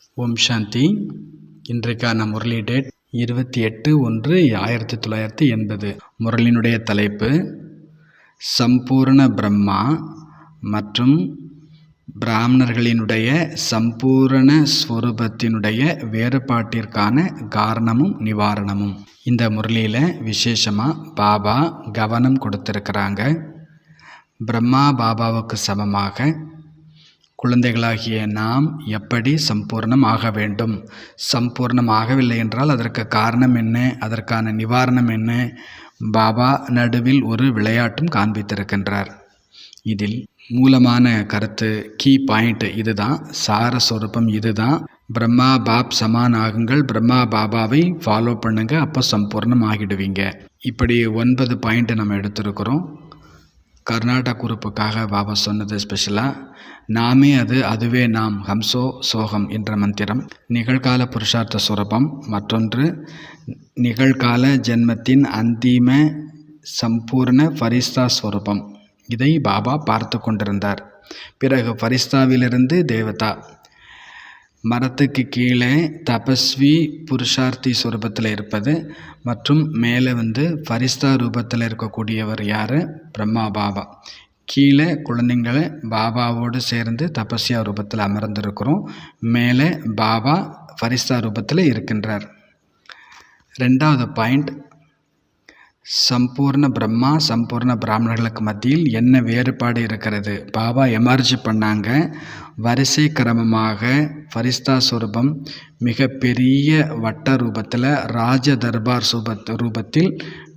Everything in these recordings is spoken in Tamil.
ஓம் சாந்தி. இன்றைக்கான முரளி டேட் 28/1/1980. முரளினுடைய தலைப்பு சம்பூர்ண பிரம்மா மற்றும் பிராமணர்களினுடைய சம்பூரண ஸ்வரூபத்தினுடைய வேறுபாட்டிற்கான காரணமும் நிவாரணமும். இந்த முரளியில் விசேஷமாக பாபா கவனம் கொடுத்திருக்கிறாங்க. பிரம்மா பாபாவுக்கு சமமாக குழந்தைகளாகிய நாம் எப்படி சம்பூர்ணம் ஆக வேண்டும், சம்பூர்ணம் ஆகவில்லை என்றால் அதற்கு காரணம் என்ன, அதற்கான நிவாரணம் என்ன, பாபா நடுவில் ஒரு விளையாட்டும் காண்பித்திருக்கின்றார். இதில் மூலமான கருத்து, கீ பாயிண்ட் இதுதான், சாரஸ்வரூபம் இதுதான். பிரம்மா பாப் சமான் ஆகுங்கள், பிரம்மா பாபாவை ஃபாலோ பண்ணுங்க, அப்போ சம்பூர்ணம் ஆகிடுவீங்க. இப்படி 9 பாயிண்ட் நம்ம எடுத்திருக்கிறோம். கர்நாடக குரூப்புக்காக பாபா சொன்னது ஸ்பெஷலாக நாமே அதுவே நாம், ஹம்சோ சோகம் என்ற மந்திரம். நிகழ்கால புருஷார்த்த சுரபம், மற்றொன்று நிகழ்கால ஜென்மத்தின் அந்திம சம்பூர்ண ஃபரிஸ்தா ஸ்வரூபம். இதை பாபா பார்த்து கொண்டிருந்தார். பிறகு ஃபரிஸ்தாவிலிருந்து தேவதா, மரத்துக்கு கீழே தபஸ்வி புருஷார்த்தி ஸ்வரூபத்தில் இருப்பது, மற்றும் மேலே ஃபரிஸ்தா ரூபத்தில் இருக்கக்கூடியவர் யார், பிரம்மா பாபா. கீழே குழந்தைங்களை பாபாவோடு சேர்ந்து தபஸ்யா ரூபத்தில் அமர்ந்திருக்கிறோம். மேலே பாபா ஃபரிஸ்தா ரூபத்தில் இருக்கின்றார். 2வது பாயிண்ட், சம்பூர்ண பிரம்மா சம்பூர்ண பிராமணர்களுக்கு மத்தியில் என்ன வேறுபாடு இருக்கிறது. பாபா எமர்ஜி பண்ணாங்க. வரிசை கிரமமாக ஃபரிஸ்தா ஸ்வரூபம் மிக பெரிய வட்ட ரூபத்தில் ராஜ தர்பார் ரூபத்தில்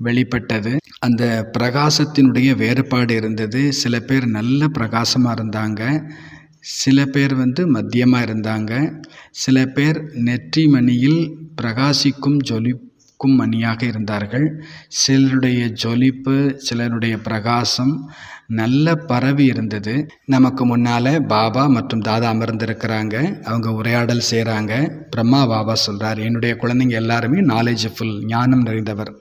வெளிப்பட்டது. அந்த பிரகாசத்தினுடைய வேறுபாடு இருந்தது. சில பேர் நல்ல பிரகாசமாக இருந்தாங்க, சில பேர் மத்தியமாக இருந்தாங்க, சில பேர் நெற்றி மணியில் பிரகாசிக்கும் ஜொலிக்கும் மணியாக இருந்தார்கள். சிலருடைய ஜொலிப்பு, சிலருடைய பிரகாசம் நல்ல பரவி இருந்தது. நமக்கு முன்னால் பாபா மற்றும் தாதா அமர்ந்திருக்கிறாங்க. அவங்க உரையாடல் செய்கிறாங்க. பிரம்மா பாபா சொல்கிறார், என்னுடைய குழந்தைங்க எல்லாருமே நாலேஜ்ஃபுல், ஞானம் நிறைந்தவர்.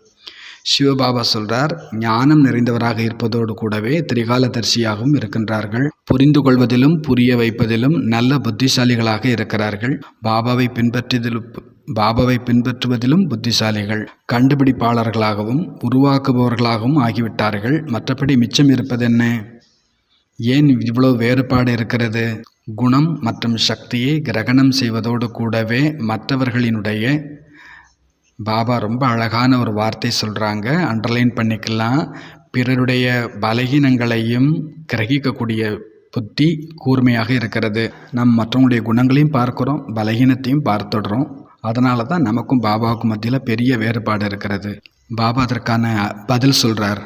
சிவபாபா சொல்கிறார், ஞானம் நிறைந்தவராக இருப்பதோடு கூடவே திரிகாலதர்சியாகவும் இருக்கின்றார்கள். புரிந்து கொள்வதிலும் புரிய வைப்பதிலும் நல்ல புத்திசாலிகளாக இருக்கிறார்கள். பாபாவை பின்பற்றுவதிலும் புத்திசாலிகள், கண்டுபிடிப்பாளர்களாகவும் உருவாக்குபவர்களாகவும் ஆகிவிட்டார்கள். மற்றபடி மிச்சம் இருப்பது என்ன? ஏன் இவ்வளவு வேறுபாடு இருக்கிறது? குணம் மற்றும் சக்தியை கிரகணம் செய்வதோடு கூடவே மற்றவர்களினுடைய, பாபா ரொம்ப அழகான ஒரு வார்த்தை சொல்கிறாங்க, அண்டர்லைன் பண்ணிக்கலாம், பிறருடைய பலகீனங்களையும் கிரகிக்கக்கூடிய புத்தி கூர்மையாக இருக்கிறது. நம் மற்றவங்களுடைய குணங்களையும் பார்க்குறோம், பலகீனத்தையும் பார்த்துடுறோம். அதனால தான் நமக்கும் பாபாவுக்கும் மத்தியில் பெரிய வேறுபாடு இருக்கிறது. பாபா அதற்கான பதில் சொல்கிறார்,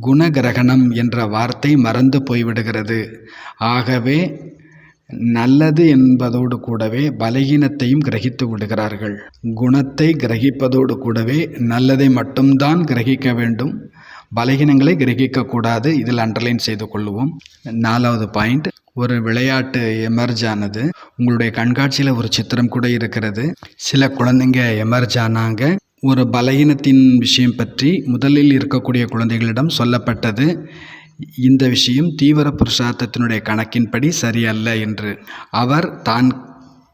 குணகிரகணம் என்ற வார்த்தை மறந்து போய்விடுகிறது. ஆகவே நல்லது என்பதோடு கூடவே பலகீனத்தையும் கிரகித்து விடுகிறார்கள். குணத்தை கிரகிப்பதோடு கூடவே நல்லதை மட்டும்தான் கிரகிக்க வேண்டும், பலகீனங்களை கிரகிக்கக்கூடாது. இதில் அண்டர்லைன் செய்து கொள்வோம். 4வது பாயிண்ட், ஒரு விளையாட்டு எமர்ஜ் ஆனது. உங்களுடைய கண்காட்சியில் ஒரு சித்திரம் கூட இருக்கிறது. சில குழந்தைங்க எமர்ஜ் ஆனாங்க. ஒரு பலகீனத்தின் விஷயம் பற்றி முதலில் இருக்கக்கூடிய குழந்தைகளிடம் சொல்லப்பட்டது. இந்த விஷயம் தீவிர புருஷார்த்தத்தினுடைய கணக்கின்படி சரியல்ல என்று. அவர் தான்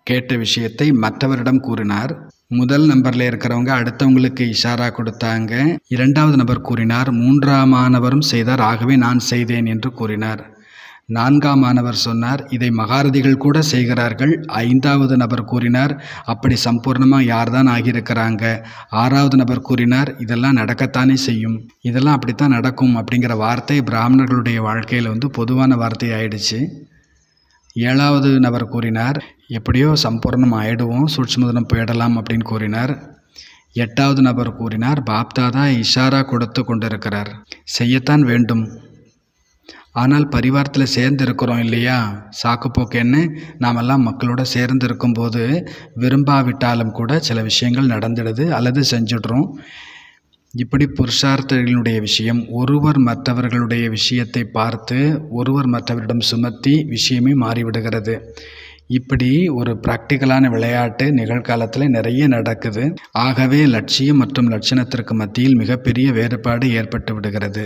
கேட்ட விஷயத்தை மற்றவரிடம் கூறினார். முதல் நம்பரில் இருக்கிறவங்க அடுத்தவங்களுக்கு இஷாரா கொடுத்தாங்க. 2வது நபர் கூறினார், 3ஆமானவரும் செய்தார், ஆகவே நான் செய்தேன் என்று கூறினார். 4ஆமானவர் சொன்னார், இதை மகாரதிகள் கூட செய்கிறார்கள். 5வது நபர் கூறினார், அப்படி சம்பூர்ணமாக யார் தான் ஆகியிருக்கிறாங்க. 6வது நபர் கூறினார், இதெல்லாம் நடக்கத்தானே செய்யும், இதெல்லாம் அப்படித்தான் நடக்கும் அப்படிங்கிற வார்த்தை பிராமணர்களுடைய வாழ்க்கையில் பொதுவான வார்த்தை ஆயிடுச்சு. 7வது நபர் கூறினார், எப்படியோ சம்பூர்ணம் ஆயிடுவோம், சூட்சுமதனம் போயிடலாம் அப்படின்னு கூறினார். 8வது நபர் கூறினார், பாப்தாதா இஷாரா கொடுத்து கொண்டிருக்கிறார், செய்யத்தான் வேண்டும், ஆனால் பரிவாரத்தில் சேர்ந்து இருக்கிறோம் இல்லையா, சாக்குப்போக்கேன்னு நாமெல்லாம் மக்களோட சேர்ந்து இருக்கும்போது விரும்பாவிட்டாலும் கூட சில விஷயங்கள் நடந்துடுது அல்லது செஞ்சிடுறோம். இப்படி புருஷார்த்தங்களுடைய விஷயம், ஒருவர் மற்றவர்களுடைய விஷயத்தை பார்த்து ஒருவர் மற்றவரிடம் சுமத்தி விஷயமே மாறிவிடுகிறது. இப்படி ஒரு ப்ராக்டிக்கலான விளையாட்டு நிகழ்காலத்தில் நிறைய நடக்குது. ஆகவே லட்சியம் மற்றும் லட்சணத்திற்கு மத்தியில் மிகப்பெரிய வேறுபாடு ஏற்பட்டு விடுகிறது.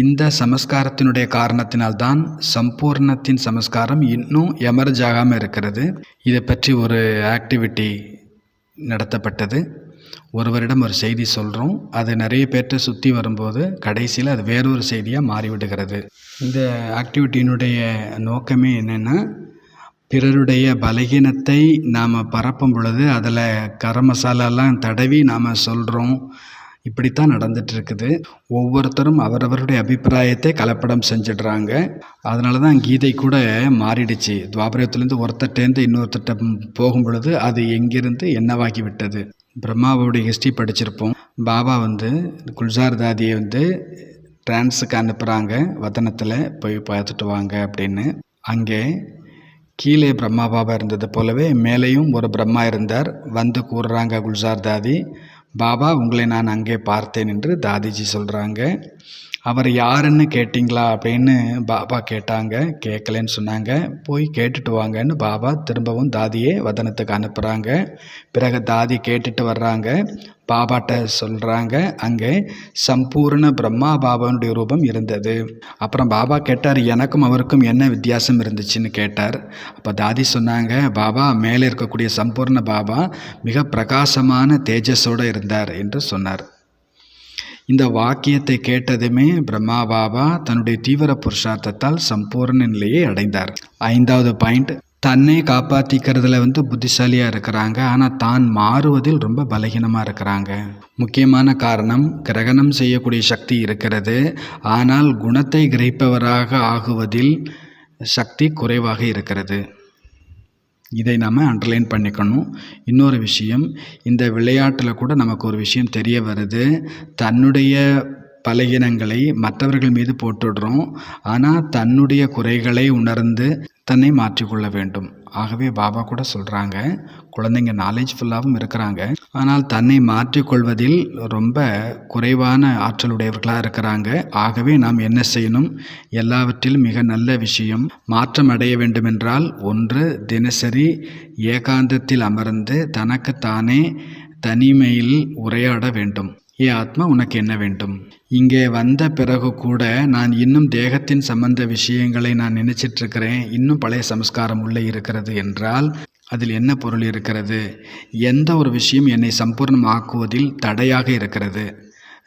இந்த சமஸ்காரத்தினுடைய காரணத்தினால்தான் சம்பூர்ணத்தின் சமஸ்காரம் இன்னும் எமர்ஜ் ஆகாமல் இருக்கிறது. இதை பற்றி ஒரு ஆக்டிவிட்டி நடத்தப்பட்டது. ஒருவரிடம் ஒரு செய்தி சொல்கிறோம், அது நிறைய பேர்கிட்ட சுற்றி வரும்போது கடைசியில் அது வேறொரு செய்தியாக மாறிவிடுகிறது. இந்த ஆக்டிவிட்டியினுடைய நோக்கமே என்னென்னா, பிறருடைய பலகீனத்தை நாம் பரப்பும் பொழுது அதில் கரம் மசாலாலாம் தடவி நாம் சொல்கிறோம். இப்படித்தான் நடந்துகிட்ருக்குது. ஒவ்வொருத்தரும் அவரவருடைய அபிப்பிராயத்தை கலப்படம் செஞ்சிடுறாங்க. அதனால தான் கீதை கூட மாறிடுச்சு. துவாபரத்துலேருந்து ஒருத்தட்டேருந்து இன்னொருத்தட்ட போகும் பொழுது அது எங்கிருந்து என்னவாகி விட்டது. பிரம்மாவோடைய ஹிஸ்ட்ரி படிச்சிருப்போம். பாபா குல்சார் தாதியை டிரான்ஸுக்கு அனுப்புகிறாங்க. வதனத்தில் போய் பார்த்துட்டு வாங்க அப்படின்னு. அங்கே கீழே பிரம்மா பாபா இருந்தது போலவே மேலேயும் ஒரு பிரம்மா இருந்தார். கூறுறாங்க குல்சார் தாதி, பாபா உங்களை நான் அங்கே பார்த்தேன் என்று தாதிஜி சொல்கிறாங்க. அவர் யாருன்னு கேட்டிங்களா அப்படின்னு பாபா கேட்டாங்க. கேட்கலன்னு சொன்னாங்க. போய் கேட்டுட்டு வாங்கன்னு பாபா திரும்பவும் தாதியை வதனத்துக்கு அனுப்புகிறாங்க. பிறகு தாதி கேட்டுட்டு வர்றாங்க. பாபாட்ட சொல்கிறாங்க, அங்கே சம்பூர்ண பிரம்மா பாபாவுடைய ரூபம் இருந்தது. அப்புறம் பாபா கேட்டார், எனக்கும் அவருக்கும் என்ன வித்தியாசம் இருந்துச்சுன்னு கேட்டார். அப்போ தாதி சொன்னாங்க, பாபா மேலே இருக்கக்கூடிய சம்பூர்ண பாபா மிக பிரகாசமான தேஜஸோடு இருந்தார் என்று சொன்னார். இந்த வாக்கியத்தை கேட்டதுமே பிரம்மா பாபா தன்னுடைய தீவிர புருஷார்த்தத்தால் சம்பூர்ண நிலையை அடைந்தார். 5வது பாயிண்ட், தன்னை காப்பாற்றிக்கிறதுல புத்திசாலியாக இருக்கிறாங்க, ஆனால் தான் மாறுவதில் ரொம்ப பலகீனமாக இருக்கிறாங்க. முக்கியமான காரணம், கிரகணம் செய்யக்கூடிய சக்தி இருக்கிறது, ஆனால் குணத்தை கிரகிப்பவராக ஆகுவதில் சக்தி குறைவாக இருக்கிறது. இதை நாம் அண்டர்லைன் பண்ணிக்கணும். இன்னொரு விஷயம், இந்த விளையாட்டில் கூட நமக்கு ஒரு விஷயம் தெரிய வருது. தன்னுடைய பலகீனங்களை மற்றவர்கள் மீது போட்டுடுறோம், ஆனால் தன்னுடைய குறைகளை உணர்ந்து தன்னை மாற்றிக்கொள்ள வேண்டும். ஆகவே பாபா கூட சொல்கிறாங்க, குழந்தைங்க நாலேஜ்ஃபுல்லாகவும் இருக்கிறாங்க, ஆனால் தன்னை மாற்றிக்கொள்வதில் ரொம்ப குறைவான ஆற்றலுடையவர்களாக இருக்கிறாங்க. ஆகவே நாம் என்ன செய்யணும்? எல்லாவற்றிலும் மிக நல்ல விஷயம், மாற்றம் அடைய வேண்டுமென்றால் ஒன்று, தினசரி ஏகாந்தத்தில் அமர்ந்து தனக்குத்தானே தனிமையில் உரையாட வேண்டும். ஏ ஆத்மா, உனக்கு என்ன வேண்டும்? இங்கே வந்த பிறகு கூட நான் இன்னும் தேகத்தின் சம்பந்த விஷயங்களை நான் நினைச்சிட்ருக்கிறேன், இன்னும் பழைய சம்ஸ்காரம் உள்ளே இருக்கிறது என்றால் அதில் என்ன பொருள் இருக்கிறது? எந்த ஒரு விஷயம் என்னை சம்பூர்ணமாக்குவதில் தடையாக இருக்கிறது?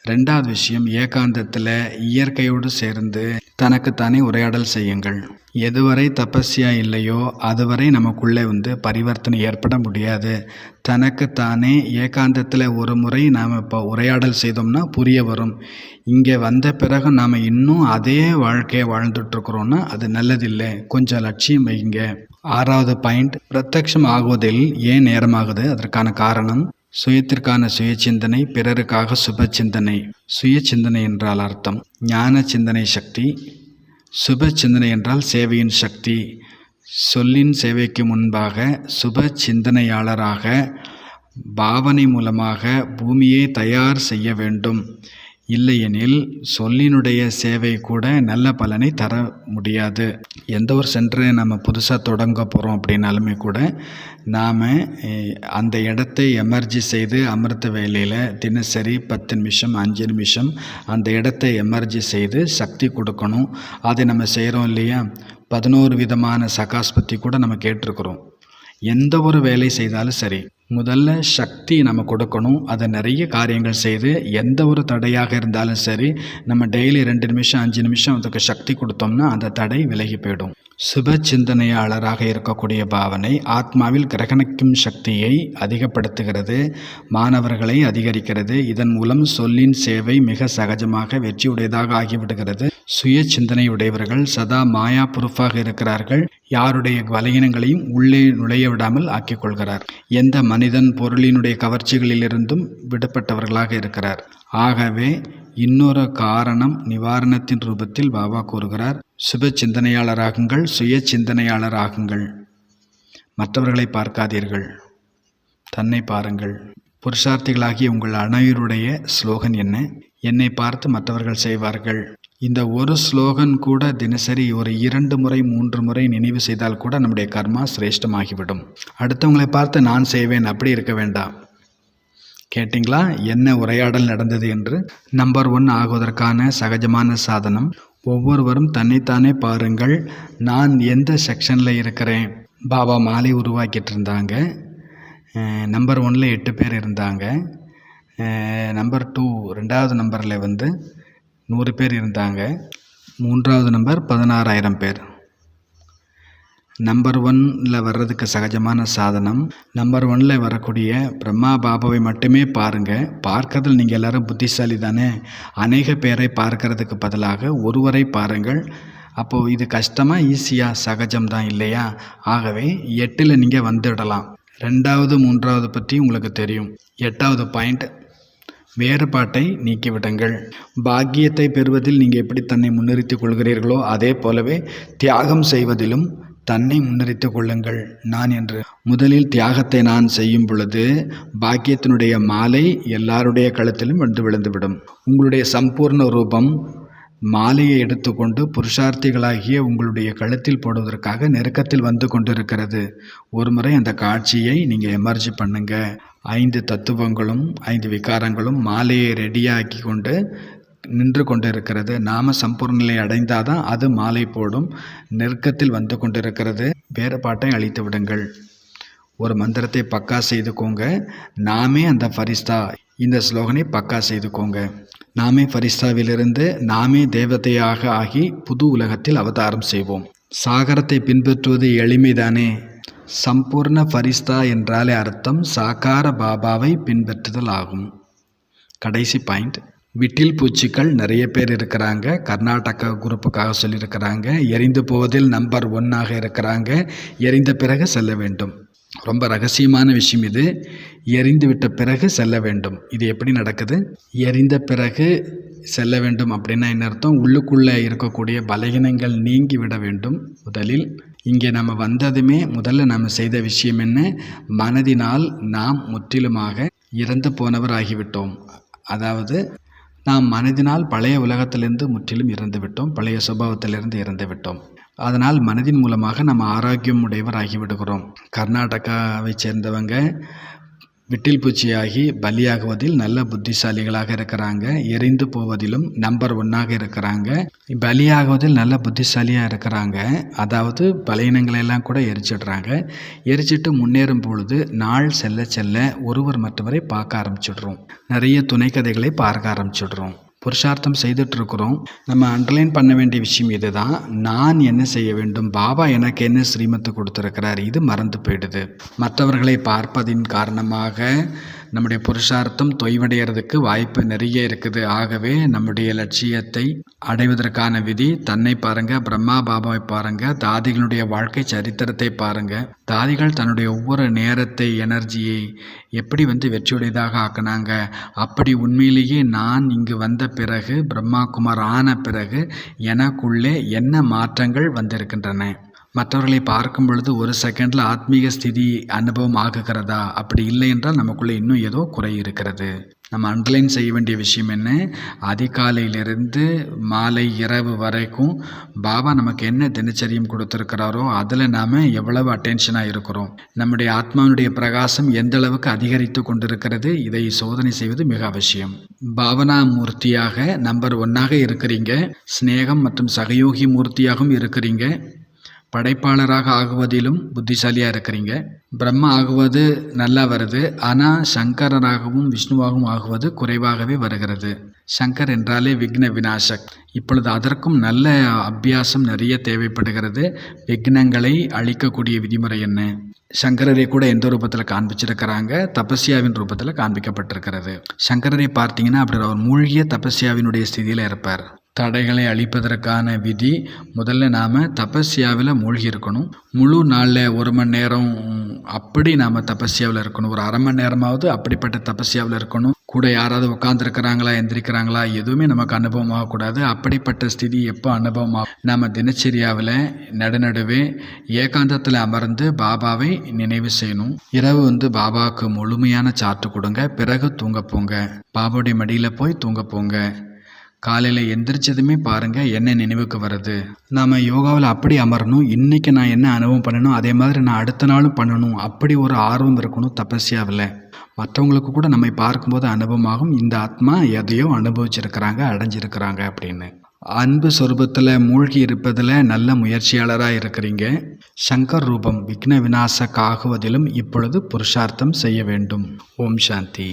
2வது விஷயம், ஏகாந்தத்தில் இயற்கையோடு சேர்ந்து தனக்குத்தானே உரையாடல் செய்யுங்கள். எதுவரை தபஸ்யா இல்லையோ அதுவரை நமக்குள்ளே பரிவர்த்தனை ஏற்பட முடியாது. தனக்குத்தானே ஏகாந்தத்தில் ஒரு முறை நாம் இப்போ உரையாடல் செய்தோம்னா புரிய வரும். இங்கே வந்த பிறகு நாம் இன்னும் அதே வாழ்க்கையை வாழ்ந்துட்டுருக்குறோன்னா அது நல்லதில்லை. கொஞ்சம் லட்சியம் வைங்க. 6வது பாயிண்ட், பிரத்யக்ஷம் ஆகுவதில் ஏன் நேரமாகுது? அதற்கான காரணம், சுயத்திற்கான சுய சிந்தனை, பிறருக்காக சுப சிந்தனை. சுய சிந்தனை என்றால் அர்த்தம் ஞான சிந்தனை சக்தி, சுப சிந்தனை என்றால் சேவையின் சக்தி. சொல்லின் சேவைக்கு முன்பாக சுப சிந்தனையாளராக பாவனை மூலமாக பூமியை தயார் செய்ய வேண்டும். இல்லையெனில் சொல்லினுடைய சேவை கூட நல்ல பலனை தர முடியாது. எந்த ஒரு சென்டரை நம்ம புதுசாக தொடங்க போகிறோம் அப்படின்னாலுமே கூட நாம் அந்த இடத்தை எமர்ஜி செய்து அமிர்த வேலையில் தினசரி 10 நிமிஷம் 5 நிமிஷம் அந்த இடத்தை எமர்ஜி செய்து சக்தி கொடுக்கணும். அதை நம்ம செய்கிறோம் இல்லையா? 11 விதமான சகாஸ் பற்றி கூட நம்ம கேட்டிருக்கிறோம். எந்த ஒரு வேலை செய்தாலும் சரி, முதல்ல சக்தி நம்ம கொடுக்கணும். அதை நிறைய காரியங்கள் செய்து எந்த ஒரு தடையாக இருந்தாலும் சரி, நம்ம டெய்லி 2 நிமிஷம் 5 நிமிஷம் அதுக்கு சக்தி கொடுத்தோம்னா அந்த தடை விலகி போயிடும். சுப சிந்தனையாளராக இருக்கக்கூடிய பாவனை ஆத்மாவில் கிரகணிக்கும் சக்தியை அதிகப்படுத்துகிறது, மாணவர்களை அதிகரிக்கிறது. இதன் மூலம் சொல்லின் சேவை மிக சகஜமாக வெற்றியுடையதாக ஆகிவிடுகிறது. சுய சிந்தனையுடையவர்கள் சதா மாயா புருஃபாக இருக்கிறார்கள். யாருடைய பலகீனங்களையும் உள்ளே நுழைய விடாமல் ஆக்கிக்கொள்கிறார். எந்த மனிதன் பொருளினுடைய கவர்ச்சிகளிலிருந்தும் விடுபட்டவர்களாக இருக்கிறார். ஆகவே இன்னொரு காரணம் நிவாரணத்தின் ரூபத்தில் பாபா கூறுகிறார், சுப சிந்தனையாளராகுங்கள், சுய சிந்தனையாளராகுங்கள். மற்றவர்களை பார்க்காதீர்கள், தன்னை பாருங்கள். புருஷார்த்திகளாகிய உங்கள் அனைவருடைய ஸ்லோகன் என்ன? என்னை பார்த்து மற்றவர்கள் செய்வார்கள். இந்த ஒரு ஸ்லோகன் கூட தினசரி ஒரு 2 முறை 3 முறை நினைவு செய்தால் கூட நம்முடைய கர்மா சிரேஷ்டமாகிவிடும். அடுத்தவங்களை பார்த்து நான் செய்வேன் அப்படி இருக்க வேண்டாம். கேட்டிங்களா என்ன உரையாடல் நடந்தது என்று? நம்பர் 1 ஆகுவதற்கான சகஜமான சாதனம், ஒவ்வொருவரும் தன்னைத்தானே பாருங்கள். நான் எந்த செக்ஷனில் இருக்கிறேன்? பாபா மாலை உருவாக்கிட்டு இருந்தாங்க. நம்பர் 1ல் 8 பேர் இருந்தாங்க. நம்பர் 2 2வது நம்பரில் 100 பேர் இருந்தாங்க. 3வது நம்பர் 16,000 பேர். நம்பர் 1ல் வர்றதுக்கு சகஜமான சாதனம், நம்பர் 1ல் வரக்கூடிய பிரம்மா பாபாவை மட்டுமே பாருங்கள். பார்க்கறதில் நீங்கள் எல்லோரும் புத்திசாலி தானே. அநேக பேரை பார்க்கறதுக்கு பதிலாக ஒருவரை பாருங்கள். அப்போது இது கஷ்டமாக ஈஸியாக சகஜம்தான் இல்லையா? ஆகவே 8ல் நீங்கள் வந்துடலாம். 2வது 3வது பற்றி உங்களுக்கு தெரியும். 8வது பாயிண்ட், வேறுபாட்டை நீக்கிவிடுங்கள். பாக்கியத்தை பெறுவதில் நீங்கள் எப்படி தன்னை முன்னிறுத்திக் கொள்கிறீர்களோ அதே போலவே தியாகம் செய்வதிலும் தன்னை முன்னிறுத்திக் கொள்ளுங்கள். நான் என்று முதலில் தியாகத்தை நான் செய்யும் பொழுது பாக்கியத்தினுடைய மாலை எல்லாருடைய கழுத்திலும் விழுந்துவிடும். உங்களுடைய சம்பூர்ண ரூபம் மாலையை எடுத்துக்கொண்டு புருஷார்த்திகளாகிய உங்களுடைய கழுத்தில் போடுவதற்காக நெருக்கத்தில் வந்து கொண்டிருக்கிறது. ஒரு முறை அந்த காட்சியை நீங்கள் எமர்ஜி பண்ணுங்க. 5 தத்துவங்களும் 5 விகாரங்களும் மாலையை ரெடியாக்கி கொண்டு நின்று கொண்டு இருக்கிறது. நாம சம்பூர்ண நிலை அடைந்தால் தான் அது மாலை போடும். நெருக்கத்தில் வந்து கொண்டிருக்கிறது. வேறுபாட்டை அழித்து விடுங்கள். ஒரு மந்திரத்தை பக்கா செய்துக்கோங்க. நாமே அந்த ஃபரிஸ்தா, இந்த ஸ்லோகனை பக்கா செய்துக்கோங்க. நாமே ஃபரிஸ்தாவிலிருந்து நாமே தேவதையாக ஆகி புது உலகத்தில் அவதாரம் செய்வோம். சாகரத்தை பின்பற்றுவது எளிமைதானே. சம்பூர்ண ஃபரிஸ்தா என்றாலே அர்த்தம் சாகார பாபாவை பின்பற்றுதல் ஆகும். கடைசி பாயிண்ட், விட்டில் பூச்சிகள் நிறைய பேர் இருக்கிறாங்க. கர்நாடகா குரூப்புக்காக சொல்லியிருக்கிறாங்க. எரிந்து போவதில் நம்பர் 1ஆக இருக்கிறாங்க. எரிந்த பிறகு செல்ல வேண்டும். ரொம்ப ரகசியமான விஷயம் இது. எரிந்து விட்ட பிறகு செல்ல வேண்டும். இது எப்படி நடக்குது? எரிந்த பிறகு செல்ல வேண்டும் அப்படின்னா என்ன அர்த்தம்? உள்ளுக்குள்ளே இருக்கக்கூடிய பலகீனங்கள் நீங்கி விட வேண்டும். முதலில் இங்கே நம்ம வந்ததுமே முதல்ல நம்ம செய்த விஷயம் என்ன? மனதினால் நாம் முற்றிலுமாக இறந்து போனவர் ஆகிவிட்டோம். அதாவது நாம் மனதினால் பழைய உலகத்திலிருந்து முற்றிலும் இறந்து விட்டோம். பழைய சுபாவத்திலிருந்து இறந்து விட்டோம். அதனால் மனதின் மூலமாக நம்ம ஆரோக்கியம் உடையவர் ஆகிவிடுகிறோம். கர்நாடகாவை சேர்ந்தவங்க விட்டில் பூச்சியாகி பலியாகுவதில் நல்ல புத்திசாலிகளாக இருக்கிறாங்க. எரிந்து போவதிலும் நம்பர் 1ஆக இருக்கிறாங்க. பலியாகுவதில் நல்ல புத்திசாலியாக இருக்கிறாங்க. அதாவது பலவீனங்களெல்லாம் கூட எரிச்சிடுறாங்க. எரிச்சிட்டு முன்னேறும் பொழுது நாள் செல்ல செல்ல ஒருவர் மற்றவரை பார்க்க ஆரம்பிச்சிடுறோம். நிறைய துணை கதைகளை பார்க்க ஆரம்பிச்சிடுறோம். புருஷார்த்தம் செய்துட்ருக்குறோம். நம்ம அண்டர்லைன் பண்ண வேண்டிய விஷயம் இது தான். நான் என்ன செய்ய வேண்டும்? பாபா எனக்கு என்ன ஸ்ரீமத்து கொடுத்துருக்கிறார்? இது மறந்து போயிடுது. மற்றவர்களை பார்ப்பதின் காரணமாக நம்முடைய புருஷார்த்தம் தொய்வடைகிறதுக்கு வாய்ப்பு நிறைய இருக்குது. ஆகவே நம்முடைய லட்சியத்தை அடைவதற்கான விதி, தன்னை பாருங்க, பிரம்மா பாபாவை பாருங்க, தாதிகளுடைய வாழ்க்கை சரித்திரத்தை பாருங்க. தாதிகள் தன்னுடைய ஒவ்வொரு நேரத்தை, எனர்ஜியை எப்படி வெற்றியுடையதாக ஆக்கினாங்க. அப்படி உண்மையிலேயே நான் இங்கு வந்த பிறகு, பிரம்மா குமார் ஆன பிறகு எனக்குள்ளே என்ன மாற்றங்கள் வந்திருக்கின்றன? மற்றவர்களை பார்க்கும் பொழுது ஒரு செகண்டில் ஆத்மீக ஸ்திதி அனுபவம் ஆகுகிறதா? அப்படி இல்லை என்றால் நமக்குள்ளே இன்னும் ஏதோ குறை இருக்கிறது. நம்ம அண்டர்லைன் செய்ய வேண்டிய விஷயம் என்ன? அதிகாலையிலிருந்து மாலை இரவு வரைக்கும் பாபா நமக்கு என்ன தினச்சரியம் கொடுத்துருக்கிறாரோ அதில் நாம் எவ்வளவு அட்டென்ஷனாக இருக்கிறோம். நம்முடைய ஆத்மாவுடைய பிரகாசம் எந்த அளவுக்கு அதிகரித்து கொண்டிருக்கிறது, இதை சோதனை செய்வது மிக அவசியம். பாவனா மூர்த்தியாக நம்பர் 1ஆக இருக்கிறீங்க. ஸ்நேகம் மற்றும் சகயோகி மூர்த்தியாகவும் இருக்கிறீங்க. படைப்பாளராக ஆகுவதிலும் புத்திசாலியாக இருக்கிறீங்க. பிரம்மா ஆகுவது நல்லா வருது. ஆனால் சங்கரராகவும் விஷ்ணுவாகவும் ஆகுவது குறைவாகவே வருகிறது. சங்கர் என்றாலே விக்ன விநாசக். இப்பொழுது அதற்கும் நல்ல அபியாசம் நிறைய தேவைப்படுகிறது. விக்னங்களை அழிக்கக்கூடிய விதிமுறை என்ன? சங்கரரை கூட எந்த ரூபத்தில் காண்பிச்சிருக்கிறாங்க? தபஸ்யாவின் ரூபத்தில் காண்பிக்கப்பட்டிருக்கிறது. சங்கரரை பார்த்தீங்கன்னா அப்படி அவர் மூழ்கிய தபஸ்யாவினுடைய ஸ்திதியில் இருப்பார். தடைகளை அழிப்பதற்கான விதி, முதல்ல நாம் தபஸ்யாவில் மூழ்கி இருக்கணும். முழு நாளில் 1 மணி நேரம் அப்படி நாம் தபஸ்யாவில் இருக்கணும். ஒரு அரை மணி நேரமாவது அப்படிப்பட்ட தபஸ்யாவில் இருக்கணும். கூட யாராவது உட்காந்துருக்கிறாங்களா, எந்திரிக்கிறாங்களா, எதுவுமே நமக்கு அனுபவம் ஆகக்கூடாது. அப்படிப்பட்ட ஸ்திதி எப்போ அனுபவம் ஆகும்? நாம் தினச்சரியாவில் நடுநடுவே ஏகாந்தத்தில் அமர்ந்து பாபாவை நினைவு செய்யணும். இரவு பாபாவுக்கு முழுமையான சாற்று கொடுங்க. பிறகு தூங்க போங்க. பாபாவுடைய மடியில் போய் தூங்க போங்க. காலையில் எந்திரிச்சதுமே பாருங்கள் என்ன நினைவுக்கு வருது. நாம் யோகாவில் அப்படி அமரணும், இன்றைக்கி நான் என்ன அனுபவம் பண்ணணும் அதே மாதிரி நான் அடுத்த நாளும் பண்ணணும், அப்படி ஒரு ஆர்வம் இருக்கணும் தபஸ்யாவில். மற்றவங்களுக்கு கூட நம்மை பார்க்கும்போது அனுபவமாகும், இந்த ஆத்மா எதையோ அனுபவிச்சிருக்கிறாங்க, அடைஞ்சிருக்கிறாங்க அப்படின்னு. அன்பு சொரூபத்தில் மூழ்கி இருப்பதில் நல்ல முயற்சியாளராக இருக்கிறீங்க. சங்கர் ரூபம் விக்ன விநாசக் ஆகுவதிலும் இப்பொழுது புருஷார்த்தம் செய்ய வேண்டும். ஓம் சாந்தி.